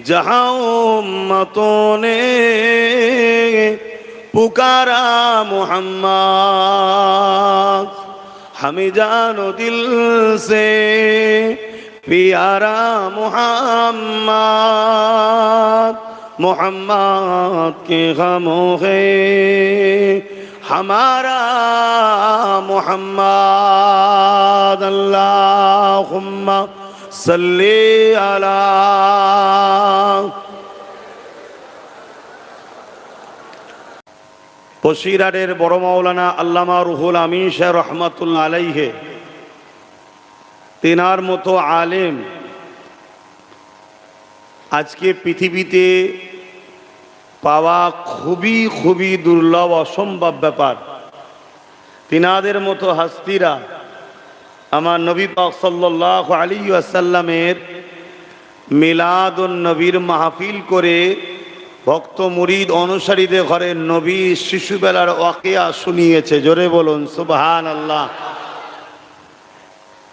जहां उम्मतों ने पुकारा मोहम्मद, हमें जानो दिल से प्यारा मोहम्मद। मोहम्मद के गमों है हमारा मोहम्मद। अल्लाहुम्मा सल्ली अला। বসিরহাটের বড় মাওলানা আল্লামা রুহুল আমিন শাহ রহমাতুল্লাহ আলাইহি, তেনার মতো আলেম আজকে পৃথিবীতে পাওয়া খুবই খুবই দুর্লভ, অসম্ভব ব্যাপার। তিনাদের মতো হাস্তিরা আমার নবী পাক সাল্লাল্লাহু আলাইহি ওয়াসাল্লামের মিলাদুন নবীর মাহফিল করে ভক্ত মুরিদ অনুসারীদের ঘরে নবী শিশুবেলার ওয়াকিয়া শুনিয়েছে। জোরে বলুন সুবহানাল্লাহ।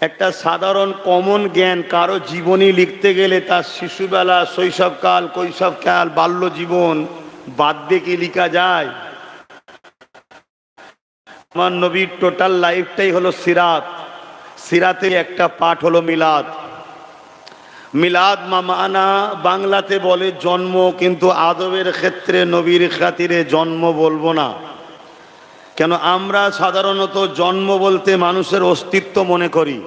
একটা সাধারণ কমন জ্ঞান, কারো জীবনী লিখতে গেলে তার শিশুবেলা, শৈশবকাল, কৈশবকাল, বাল্য জীবন বাদ দিয়ে কি লেখা যায়? আমার নবীর টোটাল লাইফটাই হলো সিরাত। সিরাতে একটা পাঠ হলো মিলাদ। মিলাদ মানা বাংলাতে বলে জন্ম, কিন্তু আদবের ক্ষেত্রে নবীর খাতিরে জন্ম বলবো না। কেন? আমরা সাধারণত জন্ম বলতে মানুষের অস্তিত্ব মনে করি।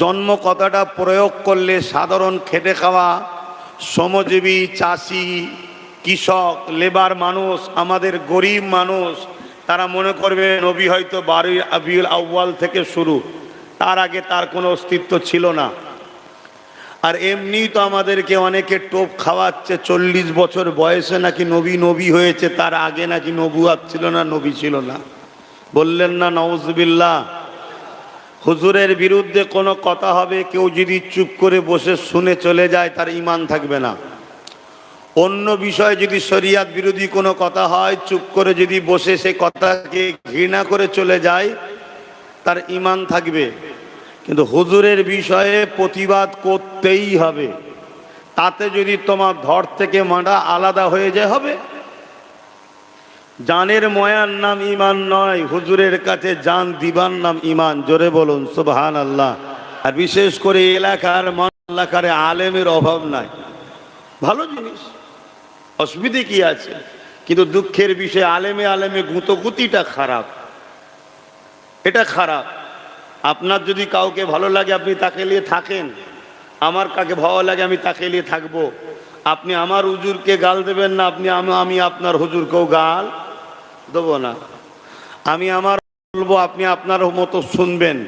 জন্ম কথাটা প্রয়োগ করলে সাধারণ খেটে খাওয়া শ্রমজীবী, চাষি, কৃষক, লেবার মানুষ, আমাদের গরিব মানুষ, তারা মনে করবে নবী হয়তো 12 রবিউল আউয়াল থেকে শুরু, তার আগে তার কোনো অস্তিত্ব ছিল না। আর এমনি তো আমাদেরকে অনেকে টোপ খাওয়াচ্ছে 40 বছর বয়সে নাকি নবী নবী হয়েছে, তার আগে নাকি নবুয়াত ছিল না, নবী ছিল না। বললেন না নাউজুবিল্লাহ? হুজুরের বিরুদ্ধে কোনো কথা হবে, কেউ যদি চুপ করে বসে শুনে চলে যায় তার ঈমান থাকবে না। অন্য বিষয়ে যদি শরিয়াত বিরোধী কোনো কথা হয়, চুপ করে যদি বসে সে কথাকে ঘৃণা করে চলে যায় তার ঈমান থাকবে। কিন্তু হুজুরের বিষয়ে প্রতিবাদ করতেই হবে। তাতে যদি তোমার ধর থেকে মাথা আলাদা হয়ে যায় হবে। জানের ময়ার নাম ঈমান নয়, হুজুরের কাছে জান দিবার নাম ঈমান। জোরে বলুন সুবহানাল্লাহ। আর বিশেষ করে এলাকার এলাকারে আলেমের অভাব নাই, ভালো জিনিস, অসুবিধে কি আছে? কিন্তু দুঃখের বিষয় আলেমে আলেমে গুঁতোগুতিটা খারাপ, এটা খারাপ। আপনার যদি কাউকে ভালো লাগে আপনি তাকে নিয়ে থাকেন, আমার কাকে ভালো লাগে আমি তাকে নিয়ে থাকবো। আপনি আমার হুজুরকে গাল দেবেন না, আমি আপনার হুজুরকেও গাল দেবো না। আমি আমার বলবো, আপনি আপনার মতো শুনবেন।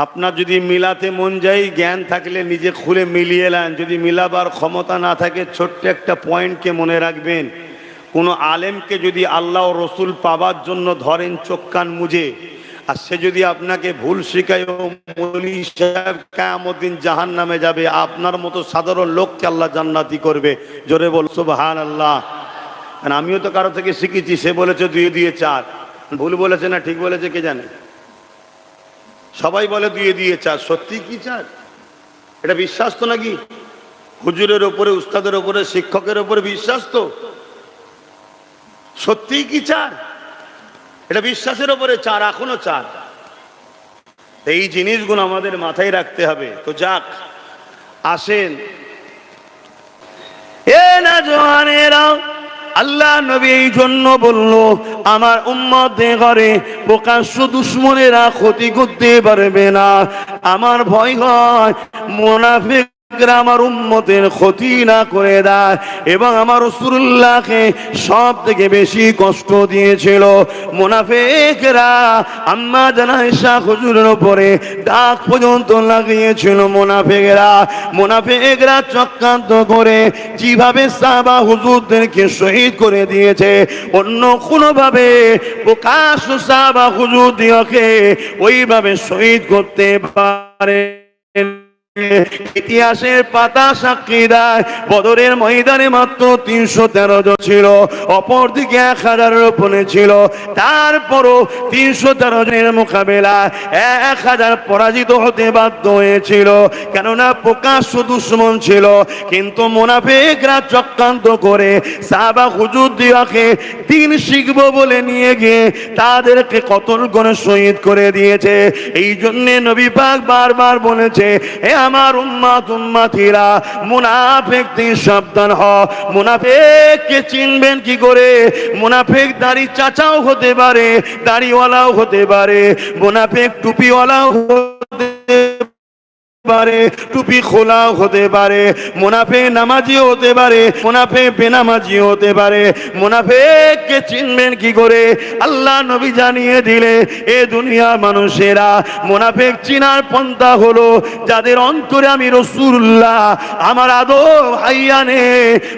আপনার যদি মিলাতে মন যায়, জ্ঞান থাকলে নিজে খুলে মিলিয়ে নেন। যদি মিলাবার ক্ষমতা না থাকে, ছোট্ট একটা পয়েন্টকে মনে রাখবেন, কোনো আলেমকে যদি আল্লাহ ও রসুল পাবার জন্য ধরেন চোখ কান মুজে, আর সে যদি আপনাকে ভুল শিখায় মৌলী সাহেব কিয়ামত দিন জাহান্নামে যাবে, আপনার মতো সাধারণ লোককে আল্লাহ জান্নাতি করবে। জোরে বল সুবহানাল্লাহ। কারণ আমিও তো কারো থেকে শিখেছি, সে বলেছে 2 দিয়ে 4, ভুল বলেছে না ঠিক বলেছে কে জানে? সবাই বলে 2 দিয়ে 4, সত্যি কি 4? এটা বিশ্বাস তো নাকি? হুজুরের ওপরে, উস্তাদের ওপরে, শিক্ষকের ওপরে বিশ্বাস তো? সত্যি কি 4? এটা বিশ্বাসের ওপরে 4, এখনো 4। এই জিনিসগুলো আমাদের মাথায় রাখতে হবে। তো যাক, আসেন এ না জওয়ানেরা, আল্লাহ নবী এই জন্য বলল, আমার উম্মতের ঘরে প্রকাশ্য দুশমনেরা ক্ষতি করতে পারবে না। আমার ভয় হয় মুনাফিক আমার উম্মতের ক্ষতি না করে দেয়। এবং আমার রাসূলুল্লাহকে সব থেকে বেশি কষ্ট দিয়েছিল মুনাফিকরা। আম্মা জান আয়েশা হুজুরের উপরে ডাক পর্যন্ত লাগিয়েছিল মুনাফিকরা চক্রান্ত করে যেভাবে সাহাবা হুজুরদেরকে শহীদ করে দিয়েছে, অন্য কোনোভাবে প্রকাশ্য সাহাবা হুজুরদেরকে ওইভাবে শহীদ করতে পারে ইতিহাসের পাতা সাক্ষী দেয় বদরের ময়দানে মাত্র 313 জন ছিল, অপরদিকে 1000-এর উপরে ছিল। তারপরও 313 জনের মোকাবেলায় 1000 পরাজিত হতে বাধ্য হয়েছিল, কেননা প্রকাশ্য দুশমন ছিল। কিন্তু মুনাফিকরা চক্রান্ত করে সাহাবা হুজুর দিয়াকে দিন শিখবো বলে নিয়ে গিয়ে তাদেরকে কতল করে শহীদ করে দিয়েছে। এই জন্যে নবী পাক বারবার বলেছে, হে আমার উম্মতিরা, মুনাফিক থেকে সাবধান হও। মুনাফিককে চিনবেন কি করে? মুনাফিক দাড়ি চাচাও হতে পারে, দাড়িওয়ালাও হতে পারে, মুনাফিক টুপিওয়ালাও হতে পারে, টুপি খোলাও হতে পারে, মুনাফিক নামাজিও হতে পারে, মুনাফিক বেনামাজিও হতে পারে। মুনাফিককে চিনবেন কি করে? আল্লাহ নবী জানিয়ে দিলে, এ দুনিয়া মানুষেরা মুনাফিক চিনার পন্থা হলো যাদের অন্তরে আমি রাসূলুল্লাহ আমার আদব হাইয়ানে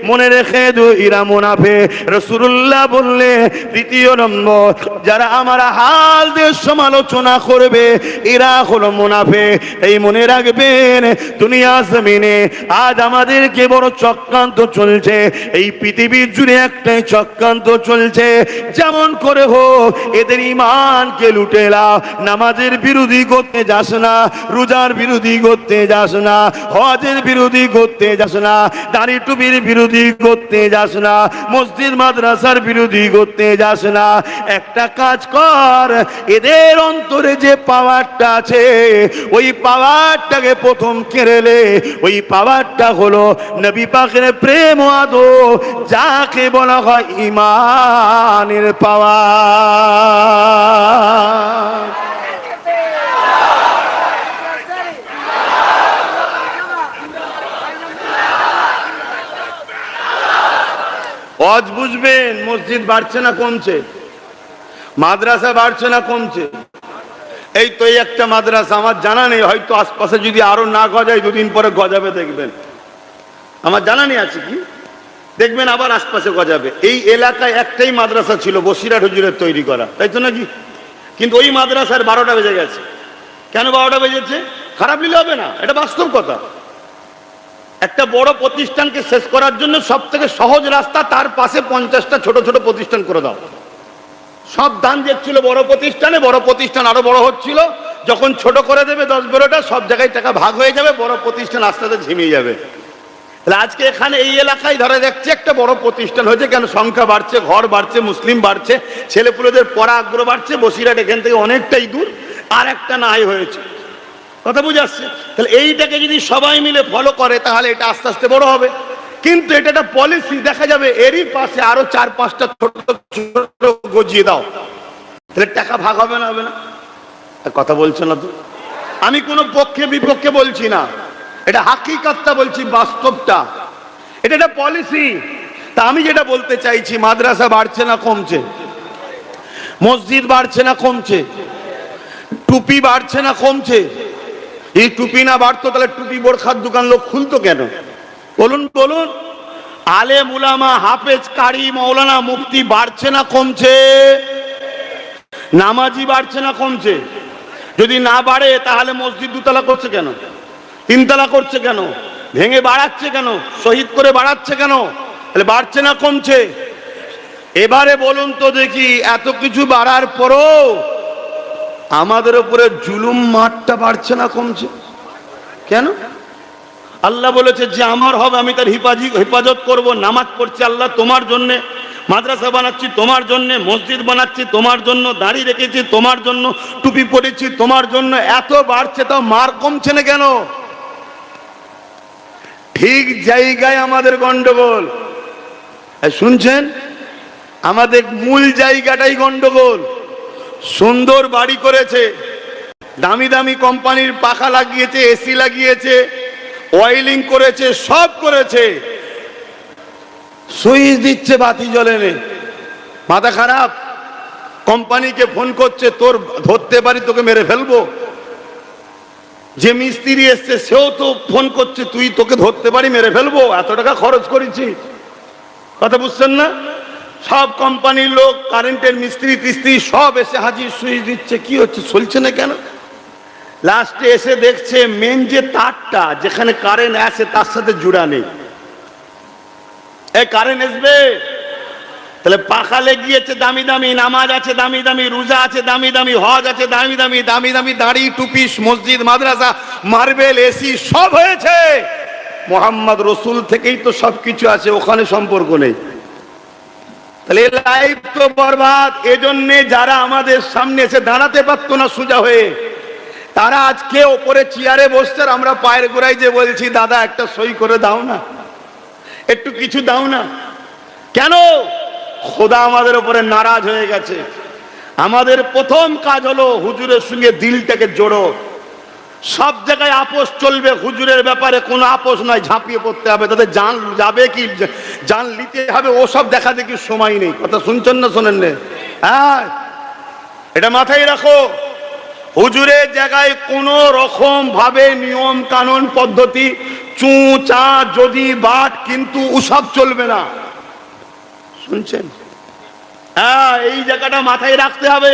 মনে রেখে এরা মুনাফিক। রাসূলুল্লাহ বললে দ্বিতীয় নম্বর, যারা আমার হাল দিয়ে সমালোচনা করবে এরা হলো মুনাফিক। এই মনে রাখবে, দুনিয়া জমিনে আজ আমাদেরকে বড় চক্রান্ত চলছে, এই পৃথিবীর জুড়ে একটাই চক্রান্ত চলছে, যেমন করে হোক এদের ঈমানকে লুটে নাও। নামাজের বিরোধী করতে যাস না, রোজার বিরোধী করতে যাস না, হজের বিরোধী করতে যাস না, দাড়ি টুপির বিরোধী করতে যাস না, মসজিদ মাদ্রাসার বিরোধী করতে যাস না। একটা কাজ কর, এদের অন্তরে যে পাওয়ারটা আছে ওই পাওয়ারটাকে প্রথম কেড়েলে, ওই পাওয়ারটা হলো নবী পাকের প্রেম ও আদর, যাকে বলা হয় ঈমানের পাওয়ার। ওয়াজ বুঝবেন, মসজিদ বাড়ছে না কমছে? মাদ্রাসা বাড়ছে না কমছে? এই তো এই একটা মাদ্রাসা আমার জানা নেই, হয়তো আশপাশে যদি আরো না গজায় দুদিন পরে গজাবে, দেখবেন। আমার জানা নেই আছে কি, দেখবেন আবার আশপাশে গজাবে। এই এলাকায় একটাই মাদ্রাসা ছিল, বসিরহাট হুজুরের তৈরি করা, তাই তো নাকি? কিন্তু ওই মাদ্রাসার 12টা বেজে গেছে। কেন 12টা বেজেছে? খারাপ নিলে হবে না, এটা বাস্তব কথা। একটা বড় প্রতিষ্ঠানকে শেষ করার জন্য সব থেকে সহজ রাস্তা, তার পাশে 50টা ছোট ছোট প্রতিষ্ঠান করে দাও। সব দান দিচ্ছিল বড় প্রতিষ্ঠানে, বড় প্রতিষ্ঠান আরো বড় হচ্ছিল, যখন ছোট করে দেবে 10-12টা, সব জায়গায় টাকা ভাগ হয়ে যাবে, বড় প্রতিষ্ঠান আস্তে আস্তে ঝিমিয়ে যাবে। তাহলে আজকে এখানে এই এলাকায় ধরে দেখছে একটা বড় প্রতিষ্ঠান হয়েছে, কেন? সংখ্যা বাড়ছে, ঘর বাড়ছে, মুসলিম বাড়ছে, ছেলেপুলেদের পড়া আগ্রহ বাড়ছে। বসিরহাট এখান থেকে অনেকটাই দূর, আর একটা নাই হয়েছে, কথা বুঝে আসছে? তাহলে এইটাকে যদি সবাই মিলে ফলো করে তাহলে এটা আস্তে আস্তে বড় হবে। কিন্তু এটা একটা পলিসি, দেখা যাবে এরই পাশে আরো 4-5টা ছোট ছোট গজিয়ে দাও, তাহলে টাকা ভাগ হবে না? হবে না? কথা বলছো না তো? আমি কোনো পক্ষে বিপক্ষে বলছি না, এটা হাকিকতটা বলছি, বাস্তবটা। এটা একটা পলিসি। তা আমি যেটা বলতে চাইছি, মাদ্রাসা বাড়ছে না কমছে? মসজিদ বাড়ছে না কমছে? টুপি বাড়ছে না কমছে? এই টুপি না বাড়তো তাহলে টুপি বোরখার দোকান লোক খুলতো কেন? বলুন বলুন। আলেম উলামা, হাফেজ, কারি, মৌলানা, মুফতি বাড়ছে না কমছে? নামাজি বাড়ছে না কমছে? যদি না বাড়ে তাহলে মসজিদ 2তলা করছে কেন? 3তলা করছে কেন? ভেঙে বাড়াচ্ছে কেন? শহীদ করে বাড়াচ্ছে কেন? তাহলে বাড়ছে না কমছে? এবারে বলুন তো দেখি, এত কিছু বাড়ার পরও আমাদের উপরে জুলুম মারটা বাড়ছে না কমছে কেন? আল্লাহ বলেছে যে আমার হবে আমি তার হেফাজত করব। নামাজ পড়ছি আল্লাহ তোমার জন্যে, মাদ্রাসা বানাচ্ছি তোমার জন্যে, মসজিদ বানাচ্ছি তোমার জন্য, দাড়ি রেখেছি তোমার জন্য, টুপি পরেছি তোমার জন্য। এত বাড়ছে তাও মার কমছে না কেন? ঠিক জায়গায় আমাদের গন্ডগোল। শুনছেন? আমাদের মূল জায়গাটাই গন্ডগোল। সুন্দর বাড়ি করেছে, দামি দামি কোম্পানির পাখা লাগিয়েছে, এসি লাগিয়েছে, ওয়েলিং করেছে, সব করেছে, সুইচ দিচ্ছে বাতি জ্বলে নে, মাথা খারাপ। কোম্পানিকে ফোন করছে, তোর ধরতে পারি তোকে মেরে ফেলবো। যে মিস্ত্রি এসছে সেও তো ফোন করছে, তুই তোকে ধরতে পারি মেরে ফেলবো, এত টাকা খরচ করেছি। কথা বুঝছেন না? সব কোম্পানির লোক, কারেন্টের মিস্ত্রি টিস্ত্রি সব এসে হাজির, সুইচ দিচ্ছে। কি হচ্ছে? চলছে না কেন? লাস্টে এসে দেখছে মেন যে তারটা যেখানে কারেন্ট আছে তার সাথে জুড়া নেই। এই কারেন্ট আসবে, তাহলে পাখা লেগিয়েছে দামি দামি, নামাজ আছে দামি দামি, রোজা আছে দামি দামি, হজ আছে দামি দামি, দামি দামি দাড়ি টুপি, মসজিদ মাদ্রাসা, মার্বেল, এসি সব হয়েছে। মোহাম্মদ রসুল থেকেই তো সবকিছু আছে, ওখানে সম্পর্ক নেই। তাহলে লাইফ তো বরবাদ। এজন্যে যারা আমাদের সামনে এসে দাঁড়াতে পারতো না সোজা হয়ে, তারা আজকে ওপরে চেয়ারে বসছে, আমরা পায়ের গোড়ায় যে বলছি দাদা একটা সই করে দাও না, একটু কিছু দাও না। কেন? খোদা আমাদের উপরে নারাজ হয়ে গেছে। আমাদের প্রথম কাজ হলো হুজুরের সঙ্গে দিলটাকে জোড়ো। সব জায়গায় আপোষ চলবে, হুজুরের ব্যাপারে কোনো আপোষ নয়, ঝাঁপিয়ে পড়তে হবে। তাদের জান যাবে কি জান নিতে হবে ওসব দেখা দেখি সময় নেই। কথা শুনছেন না শোনেন না? হ্যাঁ, এটা মাথায় রাখো। হুজুরের জায়গায় কোনো রকম ভাবে নিয়ম কানুন পদ্ধতি চু চা যদি বাট কিন্তু ওসব চলবে না। শুনছেন? হ্যাঁ, এই জায়গাটা মাথায় রাখতে হবে।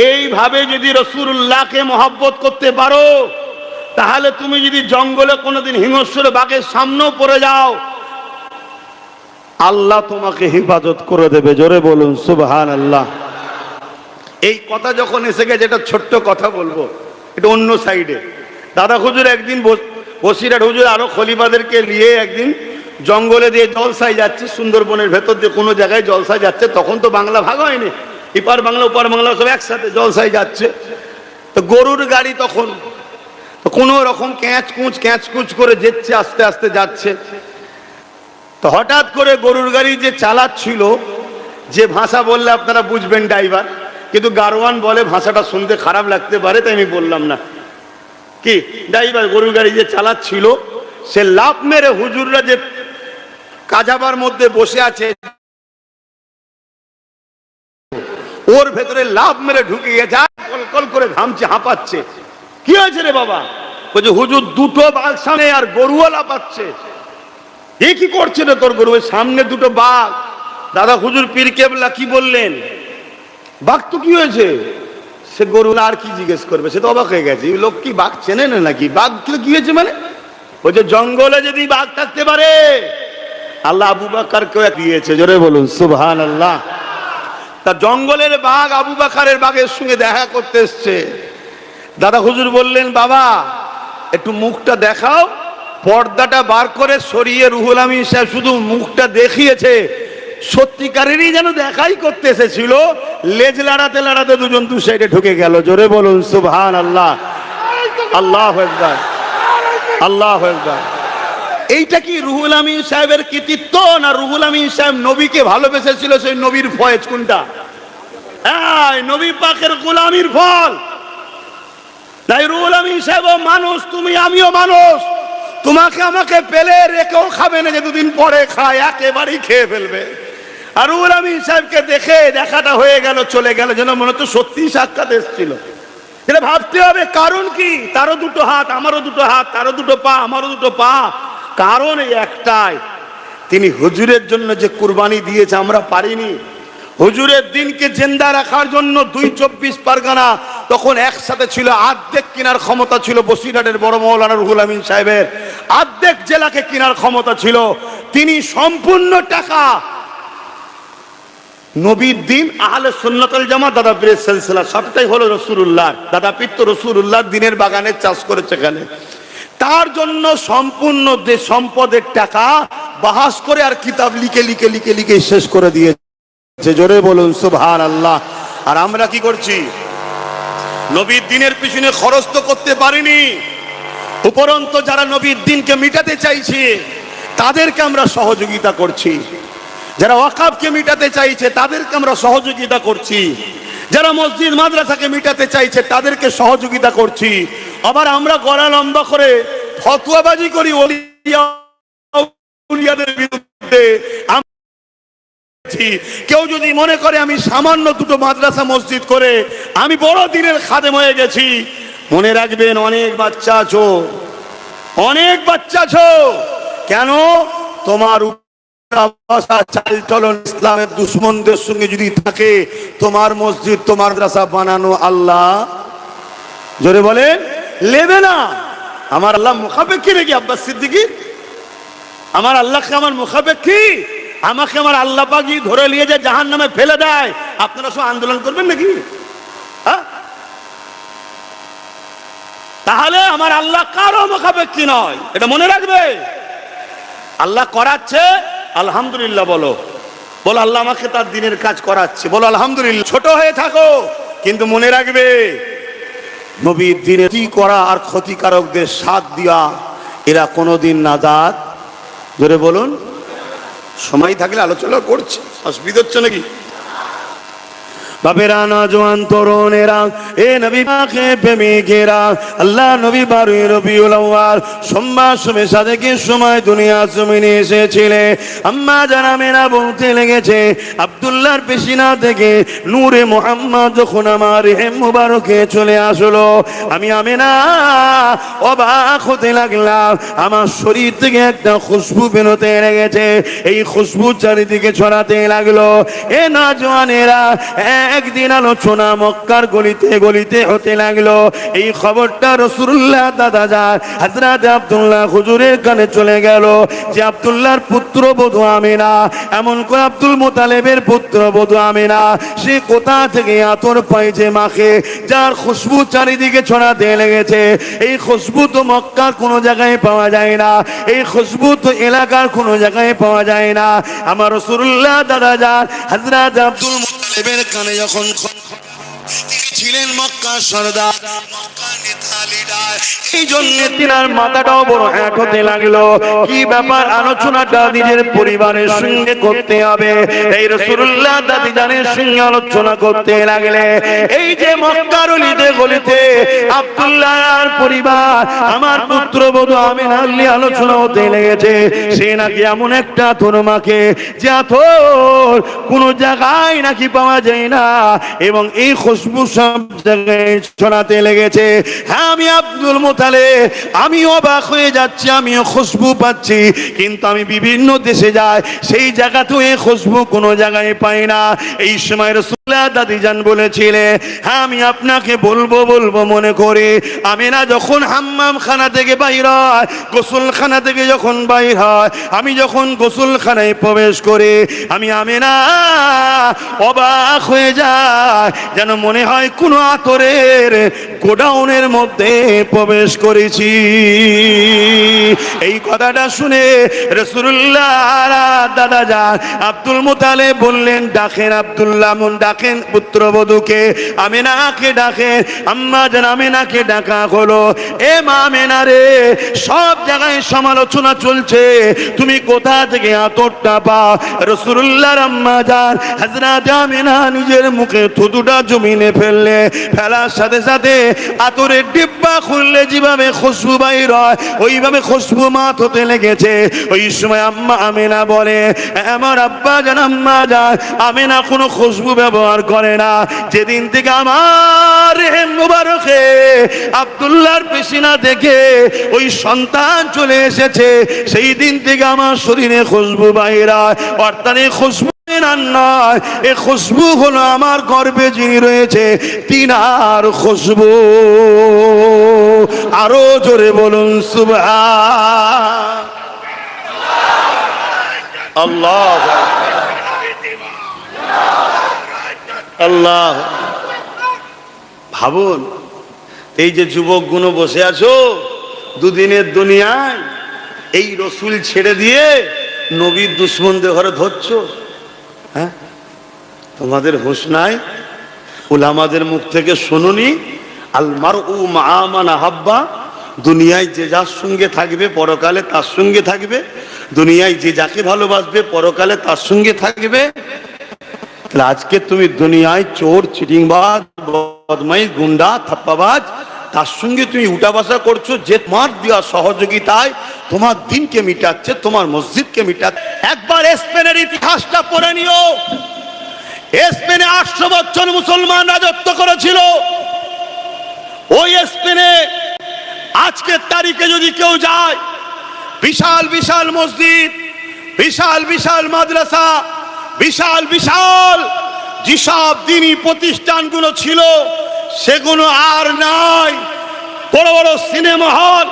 এইভাবে যদি রাসূলুল্লাহকে মহব্বত করতে পারো, তাহলে তুমি যদি জঙ্গলে কোনোদিন হিংস্র বাঘের সামনেও পড়ে যাও, আল্লাহ তোমাকে হেফাজত করে দেবে। জোরে বলুন সুবহানাল্লাহ। এই কথা যখন এসে গেছে, এটা ছোট্ট কথা বলবো, এটা অন্য সাইডে। দাদা হুজুর একদিন বসিরহাট হুজুর আরো খলিফাদেরকে নিয়ে একদিন জঙ্গলে দিয়ে জলসায় যাচ্ছে, সুন্দরবনের ভেতর দিয়ে কোনো জায়গায় জলসায় যাচ্ছে। তখন তো বাংলা ভাগ হয়নি, এপার বাংলা ওপার বাংলা সব একসাথে জলসায় যাচ্ছে। তো গরুর গাড়ি তখন তো কোনো রকম ক্যাঁচ কুঁচ করে যেচ্ছে, আস্তে আস্তে যাচ্ছে। তো হঠাৎ করে গরুর গাড়ি যে চালাচ্ছিল, যে ভাষা বললে আপনারা বুঝবেন ড্রাইভার, কিন্তু গারওয়ান বলে ভাষাটা শুনতে খারাপ লাগতে পারে, তাই আমি বললাম না। কি ড্রাইভার গরুর গাড়ি যে চালাচ্ছিল, সে লাফ মেরে হুজুররা যে কাজাবার মধ্যে বসে আছে ওর ভেতরে লাফ মেরে ঢুকে গেছে, কল করে ঘামছে, হাঁপাচ্ছে। কি হয়েছে রে বাবা? বলছে হুজুর দুটো বাঘ সামনে আর গরুও লাফাচ্ছে। এ কি করছে রে তোর গরু? সামনে দুটো বাঘ। দাদা হুজুর পীর কেবলা কি বললেন? বাঘ তো কি হয়েছে? সে গরু আর কি জিজ্ঞেস করবে, সে তো অবাক হয়ে গেছে। এই লোক কি বাঘ চেনে না নাকি? বাঘ কি হয়েছে মানে? বলছে জঙ্গলে যদি বাঘ থাকতে পারে, আল্লাহ আবু বকরকে দিয়েছে। জোরে বলুন সুবহানাল্লাহ। তা জঙ্গলের বাঘ আবু বকরের বাঘের সঙ্গে দেখা করতে এসছে। দাদা হুজুর বললেন বাবা একটু মুখটা দেখাও। পর্দাটা বার করে সরিয়ে রুহুল আমিন সাহেব শুধু মুখটা দেখিয়েছে, সত্যিকারেরই যেন দেখাই করতে এসেছিল। লেজ লাড়াতে লাড়াতে দুজন দু সাইডে ঢুকে গেল। জোরে বলুন সুবহানাল্লাহ। আল্লাহু আকবার, আল্লাহু আকবার। এইটা কি রুহুল আমিন সাহেবের কৃতিত্ব, না রুহুল আমিন সাহেব নবীকে ভালোবেসেছিল? সেই নবীর ফয়েজ কোনটা? হ্যাঁ, নবী পাকের গোলামির ফল। তাই রুহুল আমিন সাহেব মানুষ, তুমি আমিও মানুষ। তোমাকে আমাকে পেলে রেখেও খাবে না, যে দুদিন পরে খায়, একেবারেই খেয়ে ফেলবে। আর রুহুল আমিন সাহেবকে দেখে দেখাটা হয়ে গেল, চলে গেল, যেন মনে হতো সত্যি সাক্ষাৎ এসেছিল। এটা ভাবতে হবে কারণ কি? তারও দুটো হাত, আমারও দুটো হাত, তারও দুটো পা, আমারও দুটো পা। কারণ এই একটাই, তিনি হুজুরের জন্য যে কুরবানি দিয়েছে আমরা পারিনি। হুজুরের দিনকে জিন্দা রাখার জন্য 224 পরগনা তখন একসাথে ছিল। অর্ধেক কেনার ক্ষমতা ছিল বসিরহাটের বড় মাওলানা রুহুল আমিন সাহেবের, অর্ধেক জেলাকে কেনার ক্ষমতা ছিল। তিনি সম্পূর্ণ টাকা নবীর দিন, আহলে সুন্নাত ওয়াল জামাত, দাদা পীরের সিলসিলা সবটাই হলো রাসূলুল্লাহ। দাদা পীর তো রাসূলুল্লাহ দিনের বাগানে চাষ করেছে এখানে। তার জন্য সম্পূর্ণ যে সম্পদের টাকা বাহাস করে আর কিতাব লিখে লিখে লিখে লিখে শেষ করে দিয়েছে। জোরে বলুন সুবহানাল্লাহ। আর আমরা কি করছি? নবীর দিনের পিছনে খরচ তো করতে পারিনি, উপরন্ত যারা নবীর দিনকে মিটাতে চাইছে তাদেরকে আমরা সহযোগিতা করছি। যারা ওয়াকাফকে মিটাতে চাইছে তাদেরকে আমরা সহযোগিতা করছি। যারা মসজিদ মাদ্রাসাকে মিটাতে চাইছে তাদেরকে সহযোগিতা করছি। আবার আমরা গলা লম্বা করে ফতোয়াবাজি করি ওলিয়াদের বিরুদ্ধে। কেউ যদি মনে করে আমি সামান্য দুটো মাদ্রাসা মসজিদ করে আমি বড় দিনের খাদেম হয়ে গেছি, মনে রাখবেন অনেক বাচ্চা আছো, অনেক বাচ্চা আছো। কেন? তোমার চাল চলন ইসলামের দুশ্মনদের সঙ্গে যদি থাকে, তোমার মসজিদ তোমার মাদ্রাসা বানানো আল্লাহ, জোরে বলেন নেবে না। আমার আল্লাহ মুখাপেক্ষী নাকি আব্বাস সিদ্দিকী? আমার আল্লাহকে আমার মুখাপেক্ষী? আমাকে আমার আল্লাহ পাকি ধরে নিয়ে যে জাহান্নামে ফেলে দেয়, আপনারা সব আন্দোলন করবেন নাকি? হ্যাঁ, তাহলে আমার আল্লাহ কারো মুখাপেক্ষী নয়, এটা মনে রাখবে। আল্লাহ করাচ্ছে, আলহামদুলিল্লাহ বলো। বলো আল্লাহ আমাকে তার দিনের কাজ করাচ্ছে, বলো আলহামদুলিল্লাহ। ছোট হয়ে থাকো, কিন্তু মনে রাখবে নবীর দিনে ক্ষতি করা আর ক্ষতিকারকদের সাথ দিয়া এরা কোনোদিন নাজাত। জোরে বলুন। সময় থাকলে আলোচনা করছি, অসুবিধা হচ্ছে নাকি? বাপেরা, নওজোয়ান তরুণেরা, এ নবী পাকে প্রেমিকেরা, আল্লাহ নবী 12 রবিউল আউয়াল সোমবার সময় সাদেকের সময় দুনিয়া জমিনে এসেছিলে। আম্মা জানা মেনা বলতে লেগেছে, আব্দুল্লাহর পেশিনা থেকে নূরে মুহাম্মদ যখন আমার রেহেম মুবারকে চলে আসলো, আমি আমেনা অবাক হতে লাগলাম। আমার শরীর থেকে একটা খুশবু বেরোতে লেগেছে, এই খুশবু চারিদিকে ছড়াতে লাগলো। এ নওজোয়ানেরা, একদিন আলোচনা মক্কার গলিতে গলিতে হতে লাগলো। এই খবরটা রাসূলুল্লাহ দাদাজান হযরত আব্দুল্লাহ হুজুরের কানে চলে গেল যে আব্দুল্লাহর পুত্রবধূ আমিনা, এমন করে আব্দুল মুতালিবের পুত্রবধূ আমিনা, সে কোথা থেকে আতর পাইছে মাখে, যার খুশবু চারিদিকে ছড়াতে লেগেছে। এই খুশবু তো মক্কার কোনো জায়গায় পাওয়া যায় না, এই খুশবু তো এলাকার কোনো জায়গায় পাওয়া যায় না। আমার রাসূলুল্লাহ দাদাজান হযরত আব্দুল মুতালিবের কানে যখন তিনি ছিলেন মক্কা সরদার, মক্কা নেতা লিডার, এই জন্য তিনার মাথাটাও বড় হ্যাট হতে লাগলো। কি ব্যাপার, আলোচনাটা নিজের পরিবারের সঙ্গে করতে হবে। এই রাসূলুল্লাহ দাদিজানের সঙ্গে আলোচনা করতে লাগলে, এই যে মক্কার অলিতে গলিতে আব্দুল্লাহর পরিবার, আমার পুত্রবধূ আমিনার নিয়ে আলোচনা হতে লেগেছে। সে নাকি এমন একটা তরমাকে যে আতর কোনো জায়গায় নাকি পাওয়া যায় না, এবং এই খুশবু সব জায়গায় ছড়াতে লেগেছে। হ্যাঁ, আমি আব্দুল মুতালিব, আমি অবাক হয়ে যাচ্ছি, আমিও খুশবু পাচ্ছি, কিন্তু আমি বিভিন্ন দেশে যাই, সেই জায়গাতেও এই খুশবু কোনো জায়গায় পাই না। এই সময় রাসূলুল্লাহ দাদিজান বলেছিলেন, হ্যাঁ আমি আপনাকে বলবো বলবো মনে করে, আমিনা যখন হাম্মাম খানা থেকে বাইর হয়, গোসলখানা থেকে যখন বাইর হয়, আমি যখন গোসলখানায় প্রবেশ করে আমি আমিনা অবাক হয়ে যায়, যেন মনে হয় কোনো আতরের গোডাউনের মধ্যে প্রবেশ করেছি। এই কথাটা শুনে রাসূলুল্লাহ দাদাজান আব্দুল মুতালিব বললেন, ডাকেন আব্দুল্লাহ, ডাকেন পুত্রবধূকে, আমিনাকে ডাকেন। আম্মা জান আমিনাকে ডাকা হলো। এ মা আমিনা রে, সব জায়গায় সমালোচনা চলছে, তুমি কোথা থেকে আতরটা পাও? রাসূলুল্লাহর আম্মা জান হযরত আমিনা নিজের মুখে থুতুটা জমিনে ফেললে, ফেলার সাথে সাথে আতরের ডিব্বা খুললে যেভাবে খুশবু বাইর হয়, ওইভাবে খুশবু মাত হতে লেগেছে। ওই সময় আম্মা আমিনা বলে, আমার আব্বা জান আম্মা জান আমিনা কোনো খুশবু ব্যবহার করে না। যেদিন থেকে আমার রেহেম মুবারকে আব্দুল্লাহর পেশিনা থেকে ওই সন্তান চলে এসেছে, সেই দিন থেকে আমার শরীরে খুশবু বাইর হয়। অর্থাৎ এই খুশবু নয়, এই খুশবু হলো আমার গর্ভে যিনি রয়েছে তিনার খুশবু। আরো জোরে বলুন সুবহান আল্লাহ আল্লাহ। ভাবুন, এই যে যুবক গুলো বসে আছো দুদিনের দুনিয়ায়, এই রসুল ছেড়ে দিয়ে নবীর দুশ্মনদের ঘরে ধরছো। হ্যাঁ, তোমাদের হুঁশ নাই? উলামাদের মুখ থেকে শুনুনি, আল মারউ মা মান আহাব্বা, দুনিয়ায় যে যার সঙ্গে থাকবে পরকালে তার সঙ্গে থাকবে, দুনিয়ায় যে যাকে ভালোবাসবে পরকালে তার সঙ্গে থাকবে। আজকে তুমি দুনিয়ায় চোর, চিটিংবাজ, বদমাইশ, গুন্ডা, থাপ্পাবাজ, তার সঙ্গে তুমি উঠা বসা করছো, যে তোমার দেওয়া সহযোগিতায় তোমার দিনকে মিটাচ্ছে, তোমার মসজিদকে মিটাচ্ছে। একবার স্পেনের ইতিহাসটা পড়ে নিও। স্পেনে 800 বছর মুসলমান রাজত্ব করেছিল। ওই স্পেনে আজকের তারিখে যদি কেউ যায়, বিশাল বিশাল মসজিদ, বিশাল বিশাল মাদ্রাসা, বিশাল বিশাল যেসব দ্বীনি প্রতিষ্ঠানগুলো ছিল সেগুলো আর নাই। বড় বড় সিনেমা হল,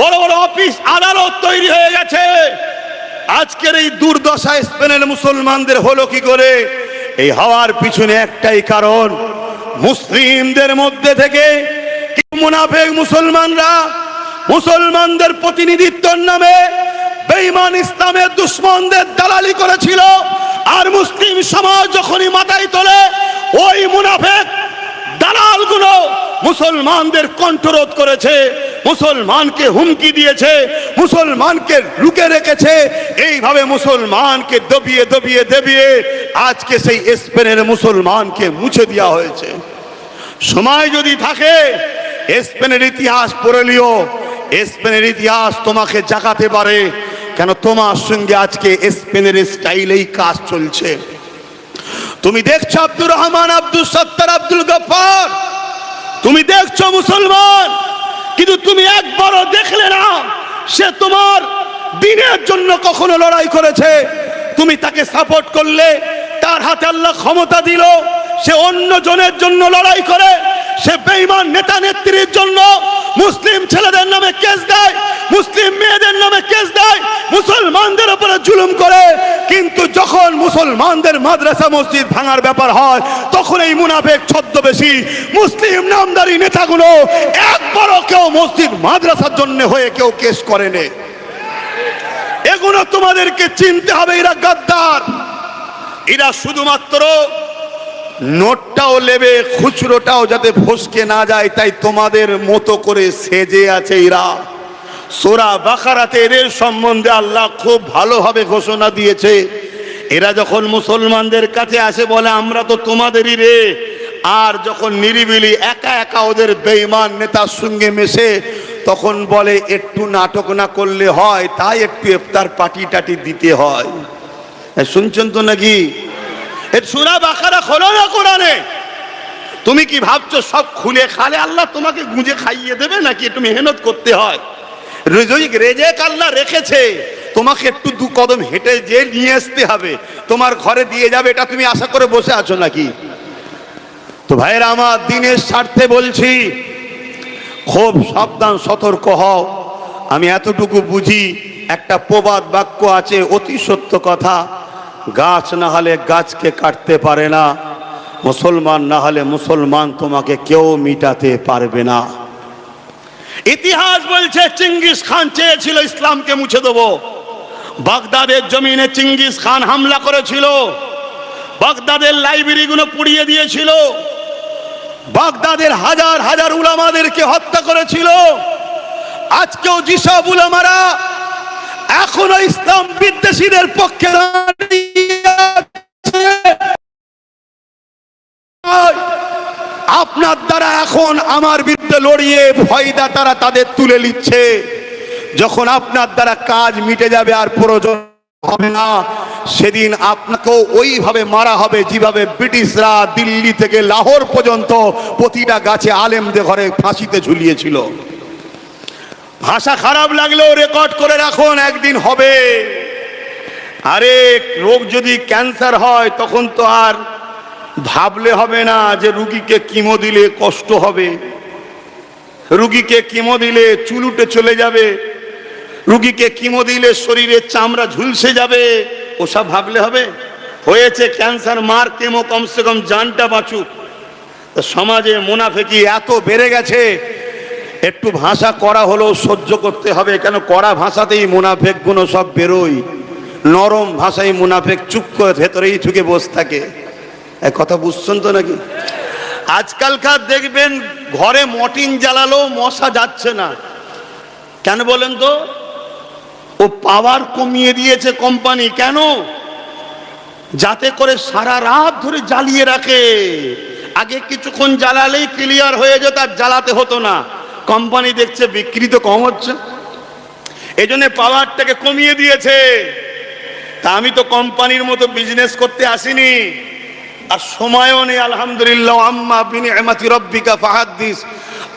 বড় বড় অফিস আদালত তৈরি হয়ে গেছে। আজকের এই দুর্দশা স্পেনের মুসলমানদের হলো কি করে? এই হওয়ার পিছনে একটাই কারণ, মুসলিমদের মধ্যে থেকে মুনাফিক মুসলমানরা মুসলমানদের প্রতিনিধিত্বের নামে বেঈমান ইসলামের দুশমনদের দালালি করেছিল। আর মুসলিম সমাজ যখনই মাথায় তোলে, ওই মুনাফিক দালালগুলো মুসলমানদের কণ্ঠরোধ করেছে, মুসলমানকে হুমকি দিয়েছে, মুসলমানকে রুকে রেখেছে। এইভাবে মুসলমানকে দবিয়ে দবিয়ে দবিয়ে আজকে সেই স্পেনের মুসলমানকে মুছে দেওয়া হয়েছে। সময় যদি থাকে স্পেনের ইতিহাস পড়ে লিও, স্পেনের ইতিহাস তোমাকে জাগাতে পারে। কেন তোমার সঙ্গে আজকে স্পেনের স্টাইলেই কাজ চলছে। তুমি দেখছো আব্দুর রহমান, আব্দুল সত্তার, আব্দুল গফফার, তুমি দেখছো মুসলমান, কিন্তু তুমি একবারও দেখলে না সে তোমার দিনের জন্য কখনো লড়াই করেছে। তুমি তাকে সাপোর্ট করলে, তার হাতে আল্লাহ ক্ষমতা দিল, সে অন্য জনের জন্য লড়াই করে, সে বেঈমান নেতা নেত্রীর জন্য মুসলিম ছেলেদের নামে কেস দেয়, মুসলিম মেয়েদের নামে কেস দেয়, মুসলমানদের উপরে জুলুম করে। কিন্তু যখন মুসলমানদের মাদ্রাসা মসজিদ ভাঙার ব্যাপার হয়, তখন এই মুনাফিক ছদ্মবেশী মুসলিম নামদারি নেতাগুলো একবারও কেউ মসজিদ মাদ্রাসার জন্য হয়ে কেউ কেস করেনি। এগুলো তোমাদেরকে চিনতে হবে, এরা গাদ্দার। এরা শুধুমাত্র নোটটাও নেবে, খুচরোটাও যাতে ফসকে না যায়, তাই তোমাদের মতো করে সেজে আছে এরা। সূরা বাকারাতে এদের সম্বন্ধে আল্লাহ খুব ভালোভাবে ঘোষণা দিয়েছে। এরা যখন মুসলমানদের কাছে আসে বলে আমরা তো তোমাদেরই রে, আর যখন নিরিবিলি একা একা ওদের বেঈমান নেতার সঙ্গে মেশে, তখন বলে একটু নাটক না করলে হয়, তাই একটু ইফতার পার্টি টাটি দিতে হয়। শুনছেন তো নাকি? সূরা বাকারা খোলো না কোরআনে। তুমি কি ভাবছো সব খুলে খালে আল্লাহ তোমাকে গুঁজে খাইয়ে দেবে নাকি? একটু মেহনত করতে হয়। রেজেক আল্লাহ রেখেছে, তোমাকে একটু দু কদম হেঁটে যে নিয়ে আসতে হবে, তোমার ঘরে দিয়ে যাবে, এটা তুমি আশা করে বসে আছো নাকি? তো ভাইরা আমার, দিনের স্বার্থে বলছি, খুব সাবধান সতর্ক হও। আমি এতটুকু বুঝি, একটা প্রবাদ বাক্য আছে, অতি সত্য কথা, গাছ না হলে গাছকে কাটতে পারে না, মুসলমান না হলে মুসলমান তোমাকে কেউ মিটাতে পারবে না। ইতিহাস বলছে চিঙ্গিস খান চেয়েছিল ইসলামকে মুছে দেবো। বাগদাদের জমিনে চিঙ্গিস খান হামলা করেছিল, বাগদাদের লাইব্রেরিগুলো পুড়িয়ে দিয়েছিল, বাগদাদের হাজার হাজার উলামাদেরকে হত্যা করেছিল। আজকেও যেসব উলামারা এখনো ইসলাম বিদ্বেষীদের পক্ষে আপনার দ্বারা এখন আমার বিরুদ্ধে লড়িয়ে ফয়দা তারা তাদের তুলে নিচ্ছে। যখন আপনার দ্বারা কাজ মিটে যাবে আর প্রয়োজন হবে না, সেদিন আপনাকেও ওইভাবে মারা হবে যেভাবে ব্রিটিশরা দিল্লি থেকে লাহোর পর্যন্ত প্রতিটা গাছে আলেমদের ঘরে ফাঁসিতে ঝুলিয়েছিল। ভাষা খারাপ লাগলেও রেকর্ড করে রাখুন, একদিন হবে। আরে রোগ যদি ক্যান্সার হয়, তখন তো আর ভাবলে হবে না যে রুগীকে কিমো দিলে কষ্ট হবে, রুগীকে কিমো দিলে চুল উঠে চলে যাবে, রুগীকে কিমো দিলে শরীরের চামড়া ঝুলসে যাবে, ওসব ভাবলে হবে? হয়েছে ক্যান্সার, মার কেমো, কমসে কম জানটা বাঁচুক। সমাজে মুনাফিকি এত বেড়ে গেছে, একটু ভাষা করা হলেও সহ্য করতে হবে। কেন? কড়া ভাষাতেই মুনাফিক গুণ সব বেরোয়, নরম ভাষায় মুনাফিক চুপ করে ভেতরেই ঢুকে বসে থাকে। এক কথা বুঝছেন তো নাকি? আজকালকার দেখবেন ঘরে মর্টিন জ্বালালেও মশা যাচ্ছে না। কেন বলেন তো? ও পাওয়ার কমিয়ে দিয়েছে কোম্পানি। কেন? যাতে করে সারা রাত ধরে জ্বালিয়ে রাখে। আগে কিছুক্ষণ জ্বালালেই ক্লিয়ার হয়ে যেত, আর জ্বালাতে হতো না। কোম্পানি দেখছে বিক্রি তো কম হচ্ছে, এই জন্য পাওয়ারটাকে কমিয়ে দিয়েছে। তা আমি তো কোম্পানির মতো বিজনেস করতে আসিনি, আর সময়ও নেই। আলহামদুলিল্লাহ, আম্মা বিনিআমাতি রাব্বিকা ফাহাদ্দিস।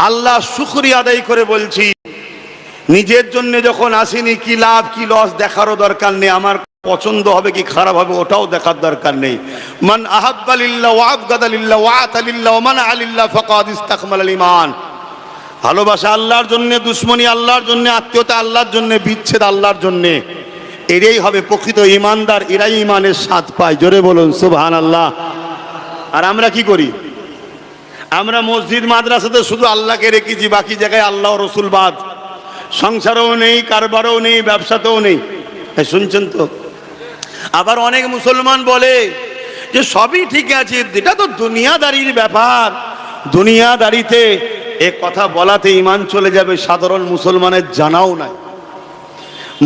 আল্লাহ শুকরিয়া আদায় করে বলছি, নিজের জন্য যখন আসিনি, কি লাভ কি লস দেখারও দরকার নেই। আমার পছন্দ হবে কি খারাপ হবে ওটাও দেখার দরকার নেই। মান আহাব্বা লিল্লাহ ওয়া আবগাদা লিল্লাহ ওয়া আতা লিল্লাহ ওয়া মানা লিল্লাহ ফাকাদ ইস্তাকমালাল ঈমান। ভালোবাসা আল্লাহর জন্য, দুশ্মনী আল্লাহর জন্য, আত্মীয়তা আল্লাহর জন্য, বিচ্ছেদ আল্লাহর জন্য। এরাই হবে প্রকৃত ইমানদার, এরাই ইমানের স্বাদ পায়। জোরে বলুন সুবহানাল্লাহ। আর আমরা কি করি? আমরা মসজিদ মাদ্রাসাতে শুধু আল্লাহকে রেখেছি, বাকি জায়গায় আল্লাহ রসুল বাদ। সংসারেও নেই, কারবারেও নেই, ব্যবসাতেও নেই। শুনছেন তো? আবার অনেক মুসলমান বলে যে সবই ঠিক আছে, এটা তো দুনিয়াদারির ব্যাপার। দুনিয়াদারিতে এ কথা বলাতে ইমান চলে যাবে, সাধারণ মুসলমানের জানাও নাই।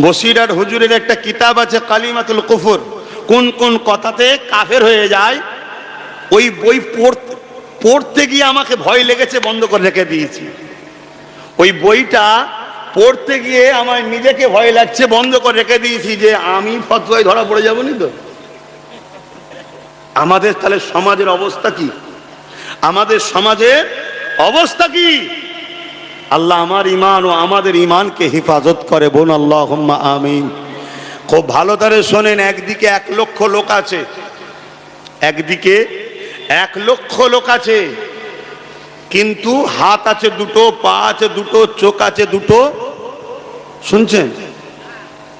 বসিরহাট হুজুরের একটা কিতাব আছে কালিমাতুল কুফর, কোন কোন কথাতে কাফের হয়ে যায়। ওই বই পড়তে গিয়ে আমাকে ভয় লেগেছে, বন্ধ করে রেখে দিয়েছি। ওই বইটা পড়তে গিয়ে আমার নিজেকে ভয় লাগছে, বন্ধ করে রেখে দিয়েছি, যে আমি ফতোয়ায় ধরা পড়ে যাবো নি তো। আমাদের তাহলে সমাজের অবস্থা কি? আমাদের সমাজের অবস্থা কি? আল্লাহ আমার ইমান ও আমাদের ইমানকে হেফাজত করে। বোন আল্লাহুম্মা আমিন। খুব ভালো করে শোনেন, একদিকে 1 লক্ষ লোক আছে, একদিকে 1 লক্ষ লোক আছে, কিন্তু হাত আছে দুটো, পা আছে দুটো, চোখ আছে দুটো, শুনছেন,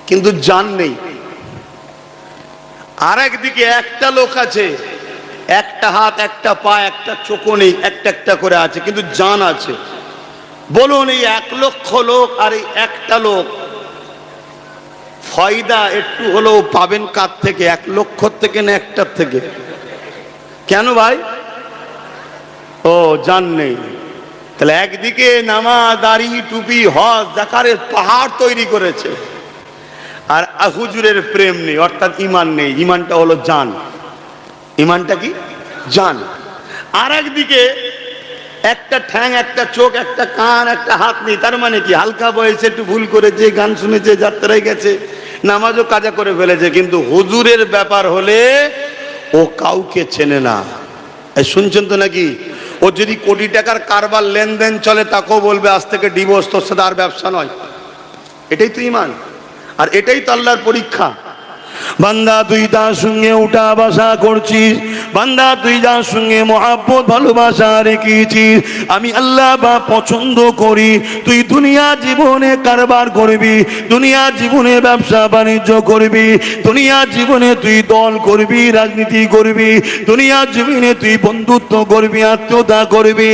কিন্তু জান নেই। আর একদিকে একটা লোক আছে, একটা হাত, একটা পা, একটা চোখও নেই, একটা একটা করে আছে, কিন্তু জান আছে। বলুন, এই 1 লক্ষ লোক আর এই একটা লোক ফায়দা একটু হলেও পাবেন কার থেকে? 1 লক্ষ থেকে না একটার থেকে? কেন ভাই? ও জান নেই। তাহলে একদিকে নামাজ, দাড়ি, টুপি, হজ, যাকাতের পাহাড় তৈরি করেছে, আর হুজুরের প্রেম নেই, অর্থাৎ ইমান নেই। ইমানটা হলো জান। ইমানটা কি? জান। আর একদিকে একটা ঠ্যাং, একটা চোখ, একটা কান, একটা হাত নেই। তার মানে কি? হালকা বয়সে একটু ভুল করেছে, গান শুনেছে, যাত্রায় গেছে, নামাজও কাজা করে ফেলেছে, কিন্তু হুজুরের ব্যাপার হলে ও কাউকে চেনে না। শুনছেন তো নাকি? ও যদি কোটি টাকার কারবার লেনদেন চলে, তাকেও বলবে আজ থেকে ডিভোর্স, তোর সাথে আর ব্যবসা নয়। এটাই তো ইমান, আর এটাই তো আল্লাহর পরীক্ষা। বান্দা তুই তার সঙ্গে উঠা বসা করছিস, বান্দা তুই যার সঙ্গে মহাব্বত ভালোবাসা রেখেছিস, আমি আল্লাহ বা পছন্দ করি। তুই দুনিয়া জীবনে কারবার করবি, দুনিয়া জীবনে ব্যবসা বাণিজ্য করবি, দুনিয়া জীবনে তুই দল করবি, রাজনীতি করবি, দুনিয়া জীবনে তুই বন্ধুত্ব করবি, আত্মীয়তা করবি।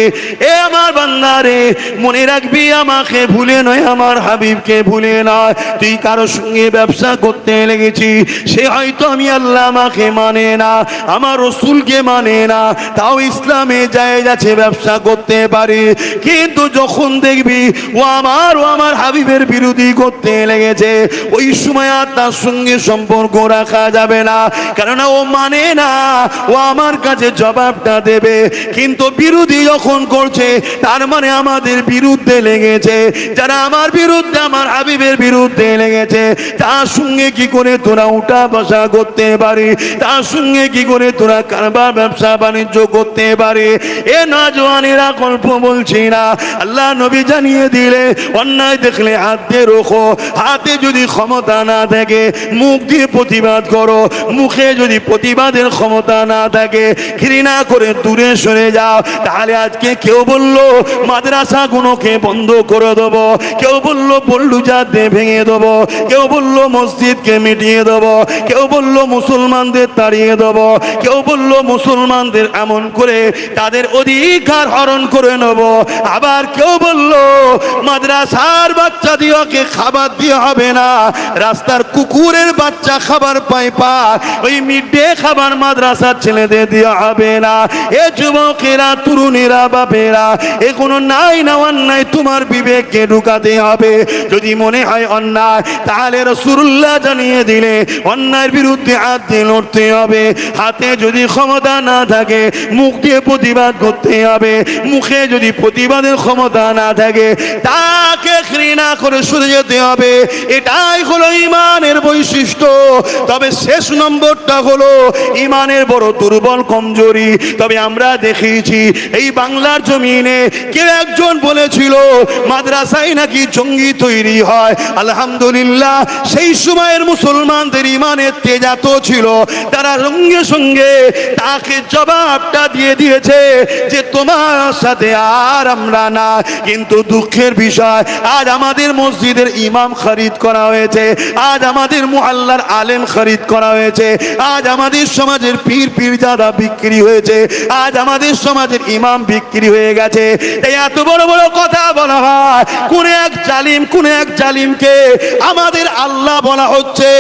এ আমার বান্দা রে, মনে রাখবি, আমাকে ভুলে নয়, আমার হাবিবকে ভুলে নয়। তুই কারো সঙ্গে ব্যবসা করতে লেগেছিস, সে হয়তো আমি আল্লাহ আমাকে মানে না, আমার রসুলকে মানে না, তাও ইসলামে জায়েজ আছে, ব্যবসা করতে পারে। কিন্তু যখন দেখবি ও আমার হাবিবের বিরোধী করতে লেগেছে, ওই সময় আর তার সঙ্গে সম্পর্ক রাখা যাবে না, কেননা ও মানে না, ও আমার কাছে জবাবটা দেবে। কিন্তু বিরোধী যখন করছে, তার মানে আমাদের বিরুদ্ধে লেগেছে। যারা আমার বিরুদ্ধে, আমার হাবিবের বিরুদ্ধে লেগেছে, তার সঙ্গে কি করে তোরা উঠা বসা করতে পারি? তার সঙ্গে কি করে তোরা কারবার ব্যবসা বাণিজ্য করতে পারি? এ নওজওয়ানেরা গল্প বলছি না, আল্লাহ নবী জানিয়ে দিলে, অন্যায় দেখলে হাত দিয়ে রোখো। হাতে যদি ক্ষমতা না থাকে, মুখ দিয়ে প্রতিবাদ করো। মুখে যদি প্রতিবাদের ক্ষমতা না থাকে, ঘৃণা করে দূরে সরে যাও। তাহলে আজকে কেউ বললো মাদ্রাসাগুলোকে বন্ধ করে দেবো, কেউ বললো পল্লুজাতে ভেঙে দেবো, কেউ বললো মসজিদকে মিটিয়ে দেবো, কেউ বললো মুসলমানদের তাড়িয়ে দেবো, কেউ বললো মুসলমানদের এমন করে তাদের অধিকার হরণ করে নেব। আবার কেউ বললো মাদ্রাসার বাচ্চা দিওকে খাবার দিয়ে হবে না, রাস্তার কুকুরের বাচ্চা খাবার পায় পা, ওই মিড ডে খাবার মাদ্রাসার ছেলেদের দেওয়া হবে না। এ যুবকেরা, তরুণেরা, বাপেরা, এ কোনো নাই না অন্যায় তোমার বিবেককে ঢুকাতে হবে। যদি মনে হয় অন্যায়, তাহলে রাসূলুল্লাহ জানিয়ে দিলে অন্যায়ের বিরুদ্ধে হাত দিয়ে লড়তে হবে। হাতে যদি ক্ষমতা না থাকে, মুখ দিয়ে প্রতিবাদ করতে হবে। মুখে যদি প্রতিবাদের ক্ষমতা না থাকে, তাকে ঘৃণা করে সরে যেতে হবে। এটাই হলো ইমানের বৈশিষ্ট্য। তবে শেষ নম্বরটা হলো ইমানের বড় দুর্বল, কমজোরি। তবে আমরা দেখেছি এই বাংলার জমিনে কেউ একজন বলেছিল মাদ্রাসায় নাকি জঙ্গি তৈরি হয়। আলহামদুলিল্লাহ, সেই সময়ের মুসলমানদের ইমান ইমানের তেজ এত ছিল, তারা সঙ্গে সঙ্গে তাকে জবাবটা দিয়ে দিয়েছে যে তোমার সাথে আর আমরা না। কিন্তু দুঃখের বিষয়, আজ আমাদের মসজিদের ইমাম খরিদ করা হয়েছে, আজ আমাদের মুআল্লার আলেম খরিদ করা হয়েছে, আজ আমাদের সমাজের পীর পীরজাদা বিক্রি হয়েছে, আজ আমাদের সমাজের ইমাম বিক্রি হয়ে গেছে। এই এত বড় বড় কথা বলা হয়, কোন এক জালিমকে আমাদের আল্লাহ বলা হচ্ছে,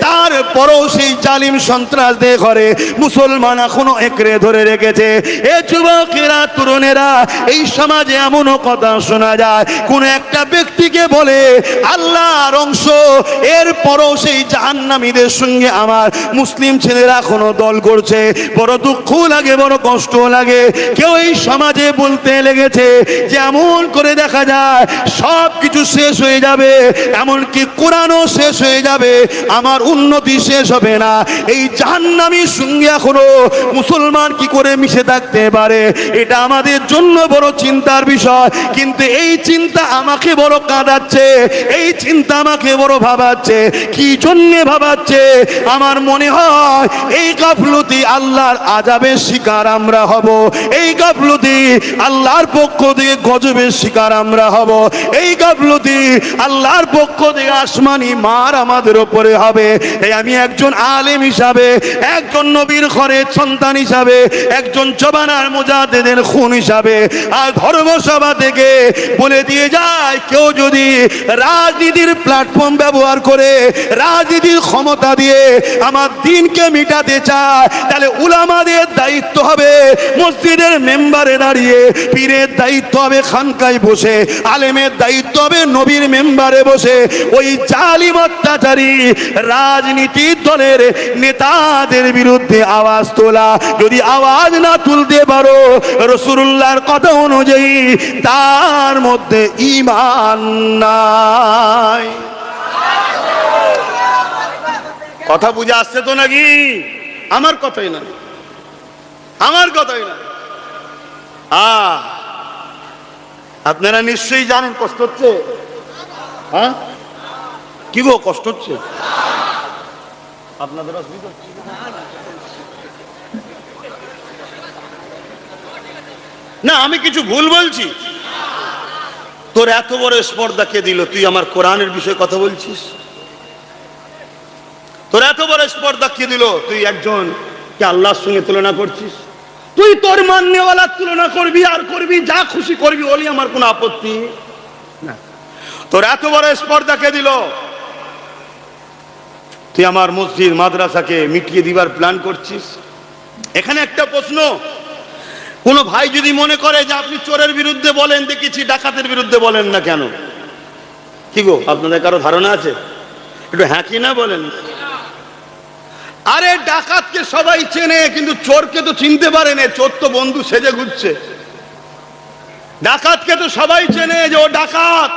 তারপরও সেই জালিম সন্ত্রাসদের ঘরে মুসলমান এখনো একরে ধরে রেখেছে। এ যুবকেরা, তরুণেরা, এই সমাজে এমনও কথা শোনা যায়, কোন একটা ব্যক্তিকে বলে আল্লাহর অংশ, এরপরও সেই জাহান্নামীদের সঙ্গে আমার মুসলিম ছেলেরা এখনো দল করছে। বড় দুঃখ লাগে, বড় কষ্ট লাগে। কেউ এই সমাজে বলতে লেগেছে যে এমন করে দেখা যায় সব কিছু শেষ হয়ে যাবে, এমনকি কোরআনও শেষ হয়ে যাবে, আমার উন্নতি শেষ হবে না। এই জাহান্নামীর সঙ্গে এখনো মুসলমান কি করে মিশে থাকতে পারে? এটা আমাদের জন্য বড় চিন্তার বিষয়। কিন্তু এই চিন্তা আমাকে বড় কাঁদাচ্ছে, এই চিন্তা আমাকে বড় ভাবাচ্ছে। কি জন্যে ভাবাচ্ছে? আমার মনে হয় এই গাফলতি আল্লাহর আযাবের শিকার আমরা হব, এই গাফলতি আল্লাহর পক্ষ থেকে গজবের শিকার আমরা হব, এই গাফলতি আল্লাহর পক্ষ থেকে আসমানি মার আমাদের উপরে হবে। এই আমি একজন আলেম হিসাবে, একজন নবীর ঘরের সন্তান হিসাবে, একজন জবানার মুজাদ্দিদের খুন হিসাবে আর ধর্মসভা থেকে বলে দিয়ে যায়, কেউ যদি রাজনীতির প্ল্যাটফর্ম ব্যবহার করে, রাজনীতির ক্ষমতা দিয়ে আমার দিনকে মিটাতে চায়, তাহলে উলামাদের দায়িত্ব হবে মসজিদের মেম্বারে দাঁড়িয়ে, পীরের দায়িত্ব হবে খানকায় বসে, আলেমের দায়িত্ব হবে নবীর মেম্বারে বসে ওই জালিম অত্যাচারী রাজনীতির দলের নেতাদের বিরুদ্ধে আওয়াজ তোলা। যদি আওয়াজ না তুলতে পারো রাসূলুল্লাহর কথা অনুযায়ী, তার মধ্যে ঈমান নাই। কথা বুঝে আসছে তো নাকি? আমার কথাই না, আমার কথাই না। আপনারা নিশ্চয়ই জানেন কষ্ট হচ্ছে। হ্যাঁ, কি গো কষ্ট হচ্ছে? আপনাদের অসুবিধা হচ্ছে না? আমি কিছু ভুল বলছি? তোর এত বড় স্পর্ধা কে দিল? তুই আমার কোরআনের বিষয়ে কথা বলছিস? তোর এত বড় স্পর্ধা কে দিল? তুই একজন কে আল্লাহর সঙ্গে তুলনা করছিস? তুই তোর মাননেওয়ালার তুলনা করবি আর করবি, যা খুশি করবি, বলি আমার কোনো আপত্তি না। তোর এত বড় স্পর্ধা কে দিল? তুই আমার মসজিদ মাদ্রাসাকে মিটিয়ে দিবার প্ল্যান করছিস। এখানে একটা প্রশ্ন, কোন ভাই যদি মনে করে যে আপনি চোরের বিরুদ্ধে বলেন দেখেছি, ডাকাতের বিরুদ্ধে বলেন না কেন? কি গো, আপনাদের কারো ধারণা আছে? একটু হ্যাঁ কি না বলেন। আরে ডাকাতকে সবাই চেনে, কিন্তু চোরকে তো চিনতে পারে না। চোর তো বন্ধু সেজে ঘুরছে। ডাকাতকে তো সবাই চেনে যে ও ডাকাত।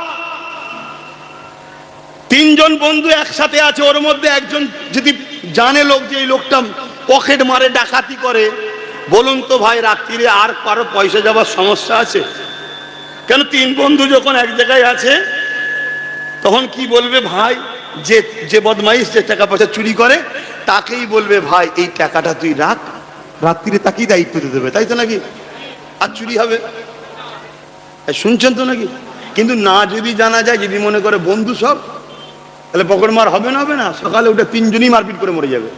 তিনজন বন্ধু একসাথে আছে, ওর মধ্যে একজন যদি জানে লোক যে এই লোকটা পকেট মারে, ডাকাতি করে, বলুন তো ভাই রাত্রিরে আর কারো পয়সা যাবার সমস্যা আছে? কেন তিন বন্ধু যখন এক জায়গায় আছে তখন কি বলবে? ভাই যে বদমাইশ যে টাকা পয়সা চুরি করে তাকেই বলবে ভাই এই টাকাটা তুই রাখ, রাত্রিরে তাকেই দায়িত্ব দিয়ে দেবে, তাই তো নাকি? আর চুরি হবে, শুনছেন তো নাকি? কিন্তু না যদি জানা যায়, যদি মনে করে বন্ধু সব, তাহলে পকেট মার হবে না, হবে না? সকালে উঠে তিনজনই মারপিট করে মরে যাবে।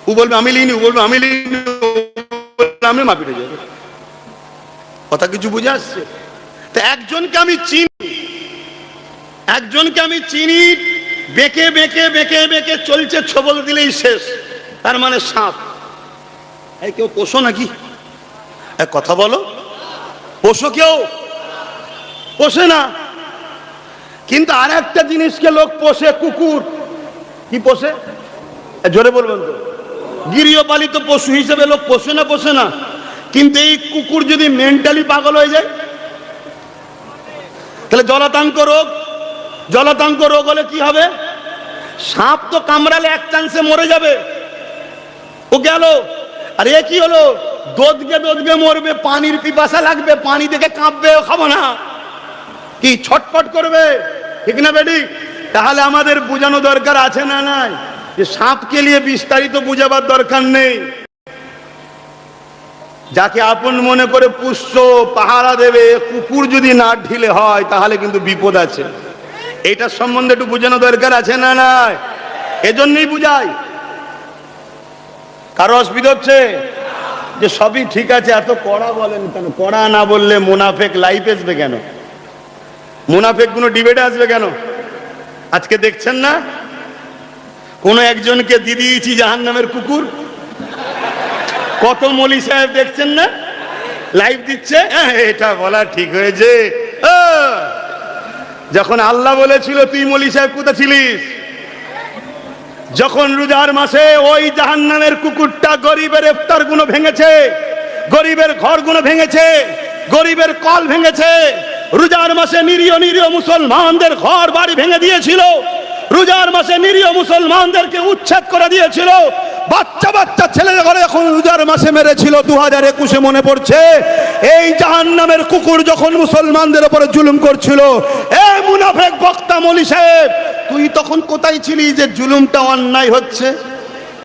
ও বলবে আমি লিনি, ও বলবে আমি লিনি, আমি মারপিট হয়ে যাবে। কথা কিছু বুঝে আসছে? তো একজনকে আমি চিনি, একজনকে আমি চিনি, বেঁকে বেঁকে বেঁকে বেঁকে চলছে, ছবল দিলেই শেষ, তার মানে সাপ। এই কেউ পোষো নাকি? এক কথা বলো, পোষো? কেউ পোষে না। কিন্তু আর একটা জিনিসকে লোক পোষে, কুকুর। কি পোষে? জোরে বলবেন তো? গৃহপালিত পশু হিসেবে লোক পোষে না, পোষে না? কিন্তু এই কুকুর যদি মেন্টালি পাগল হয়ে যায়, তাহলে জলাতঙ্ক রোগ, জলাতঙ্ক রোগ হলে কি হবে? সাপ তো কামড়ালে এক চান্সে মরে যাবে, ও গেল। আর এ কি হলো? দোদকে দোদকে মরবে, পানির পিপাসা লাগবে, পানি দেখে কাঁপবে, খাবো না, কি ছটফট করবে, ঠিক না বেডি? তাহলে আমাদের বোঝানো দরকার আছে না নাই? যে সাপকে নিয়ে বিস্তারিত বুঝাবার দরকার নেই। যাকে আপন মনে করে পুষছো, পাহারা দেবে, কুকুর যদি না ঢিলে হয় তাহলে কিন্তু বিপদ আছে। এইটার সম্বন্ধে একটু বোঝানো দরকার আছে না নাই? এজন্যই বুঝাই। কারো অসুবিধা হচ্ছে যে সবই ঠিক আছে, এত কড়া বলেন কেন? কড়া না বললে মুনাফেক লাইফ আসবে কেন? মুনাফেক গুলো ডিবেটে আসবে কেন? আজকে দেখছেন না কোন একজনকে দিয়ে দিয়েছি জাহান্নামের কুকুর। কত মলি সাহেব দেখছেন না লাইভ দিচ্ছে। এটা বলা ঠিক হয়েছে? যখন আল্লাহ বলেছিল তুই মলি সাহেব কোথায় ছিলিস? যখন রোজার মাসে ওই জাহান্নামের কুকুরটা গরিবের ইফতার গুলো ভেঙেছে, গরিবের ঘর গুলো ভেঙেছে, গরিবের কল ভেঙেছে, রোজার মাসে নিরীহ নিরীহ মুসলমানদের ঘর বাড়ি ভেঙে দিয়েছিল, রোজার মাসে নিরীহ মুসলমানদেরকে উচ্ছেদ করে দিয়েছিল, বাচ্চা বাচ্চা ছেলেদের ঘরে এখন রোজার মাসে মেরেছিল। 2021 মনে পড়ছে এই জাহান্নামের কুকুর যখন মুসলমানদের উপরে জুলুম করছিল। এ মুনাফেক বক্তা মলি সাহেব, তুই তখন কোথায় ছিলি যে জুলুমটা অন্যায় হচ্ছে?